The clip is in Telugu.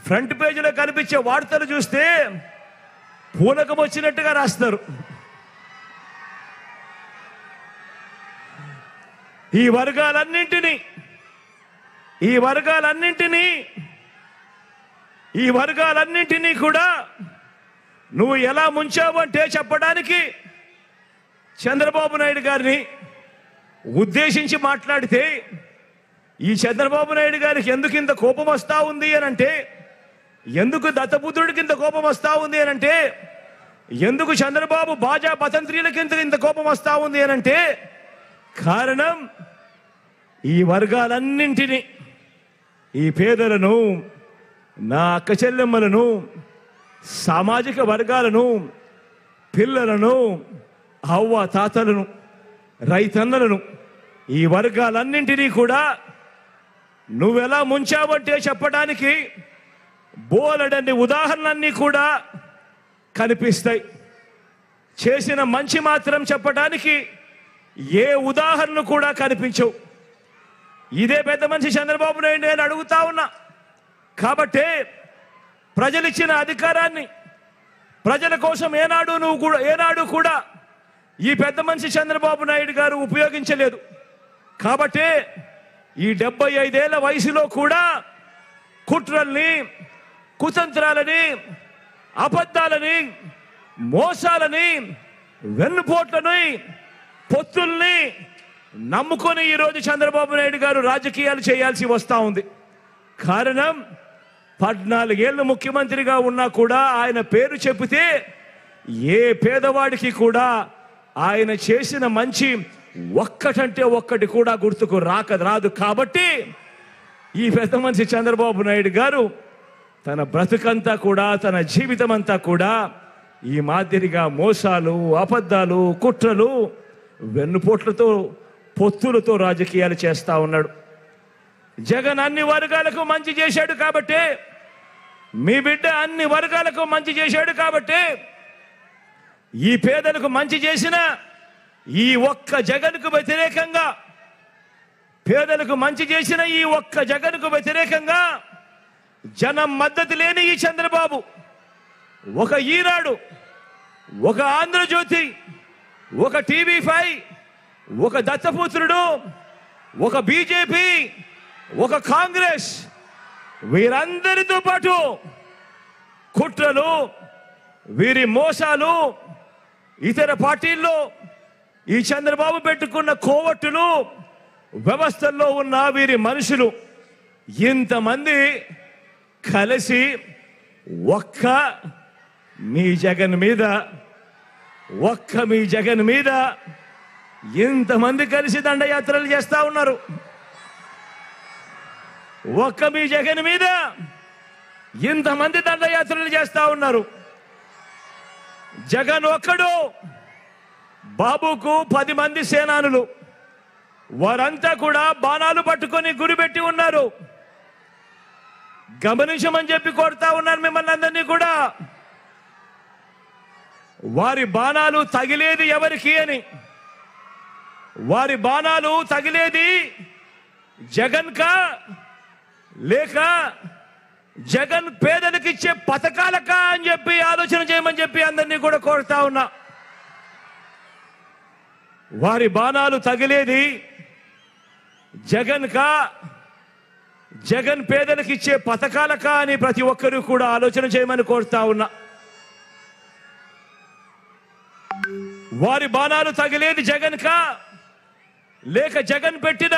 ఫ్రంట్ పేజీలో కనిపించే వార్తలు చూస్తే పూనకం వచ్చినట్టుగా రాస్తారు. ఈ వర్గాలన్నింటినీ కూడా నువ్వు ఎలా ముంచావు అంటే చెప్పడానికి చంద్రబాబు నాయుడు గారిని ఉద్దేశించి మాట్లాడితే, ఈ చంద్రబాబు నాయుడు గారికి ఎందుకు ఇంత కోపం వస్తూ ఉంది అని అంటే, ఎందుకు దత్తపుత్రుడికి ఇంత కోపం వస్తూ ఉంది అని అంటే, ఎందుకు చంద్రబాబు బాజా పతంత్రీలకి ఇంత కోపం వస్తూ ఉంది అని అంటే, కారణం ఈ వర్గాలన్నింటినీ, ఈ పేదలను, నా అక్క చెల్లెమ్మలను, సామాజిక వర్గాలను, పిల్లలను, అవ్వ తాతలను, రైతన్నలను, ఈ వర్గాలన్నింటినీ కూడా నువ్వెలా ముంచావంటే చెప్పడానికి బోలెడన్ని ఉదాహరణలన్నీ కూడా కనిపిస్తాయి. చేసిన మంచి మాత్రం చెప్పడానికి ఏ ఉదాహరణలు కూడా కనిపించవు. ఇదే పెద్ద మనిషి చంద్రబాబు నాయుడు నేను అడుగుతా ఉన్నా. కాబట్టే ప్రజలిచ్చిన అధికారాన్ని ప్రజల కోసం ఏనాడు కూడా ఈ పెద్ద మనిషి చంద్రబాబు నాయుడు గారు ఉపయోగించలేదు. కాబట్టే ఈ 75 ఏళ్ల వయసులో కూడా కుట్రల్ని, కుతంత్రాలని, అబద్ధాలని, మోసాలని, వెన్నుపోట్లని, పొత్తుల్ని నమ్ముకొని ఈరోజు చంద్రబాబు నాయుడు గారు రాజకీయాలు చేయాల్సి వస్తూ ఉంది. కారణం 14 ఏళ్ళు ముఖ్యమంత్రిగా ఉన్నా కూడా ఆయన పేరు చెబితే ఏ పేదవాడికి కూడా ఆయన చేసిన మంచి ఒక్కటంటే ఒక్కటి కూడా గుర్తుకు రాదు. కాబట్టి ఈ పెద్ద మనిషి చంద్రబాబు నాయుడు గారు తన బ్రతుకంతా కూడా, తన జీవితం అంతా కూడా ఈ మాదిరిగా మోసాలు, అబద్ధాలు, కుట్రలు, వెన్నుపోట్లతో, పొత్తులతో రాజకీయాలు చేస్తా ఉన్నాడు. జగన్ అన్ని వర్గాలకు మంచి చేశాడు కాబట్టి, మీ బిడ్డ అన్ని వర్గాలకు మంచి చేశాడు కాబట్టి, ఈ పేదలకు మంచి చేసిన ఈ ఒక్క జగన్కు వ్యతిరేకంగా, పేదలకు మంచి చేసిన ఈ ఒక్క జగన్కు వ్యతిరేకంగా జనం మద్దతు లేని ఈ చంద్రబాబు ఒక ఈనాడు, ఒక ఆంధ్రజ్యోతి, ఒక TV5, ఒక దత్తపుత్రుడు, ఒక బీజేపీ, ఒక కాంగ్రెస్, వీరందరితో పాటు కుట్రలు, వీరి మోసాలు, ఇతర పార్టీల్లో ఈ చంద్రబాబు పెట్టుకున్న కోవట్టులు, వ్యవస్థల్లో ఉన్న వీరి మనుషులు ఇంతమంది కలిసి ఒక్క మీ జగన్ మీద ఇంతమంది కలిసి దండయాత్రలు చేస్తా ఉన్నారు. ఒక్క మీ జగన్ మీద ఇంతమంది దండయాత్రలు చేస్తా ఉన్నారు. జగన్ ఒక్కడు, బాబుకు 10 మంది సేనానులు, వారంతా కూడా బాణాలు పట్టుకొని గురిపెట్టి ఉన్నారు. గమనించమని చెప్పి కోరుతా ఉన్నారు మిమ్మల్ని అందరినీ కూడా. వారి బాణాలు తగిలేది ఎవరికి అని, వారి బాణాలు తగిలేది జగన్ కా లేక జగన్ పేదలకు ఇచ్చే పథకాలకా అని చెప్పి ఆలోచన చేయమని చెప్పి అందరినీ కూడా కోరుతా ఉన్నా. వారి బాణాలు తగిలేది జగన్ కా, జగన్ పేదలకు ఇచ్చే పథకాలకా అని ప్రతి ఒక్కరూ కూడా ఆలోచన చేయమని కోరుతా ఉన్నా. వారి బాణాలు తగిలేది జగన్ కా లేక జగన్ పెట్టిన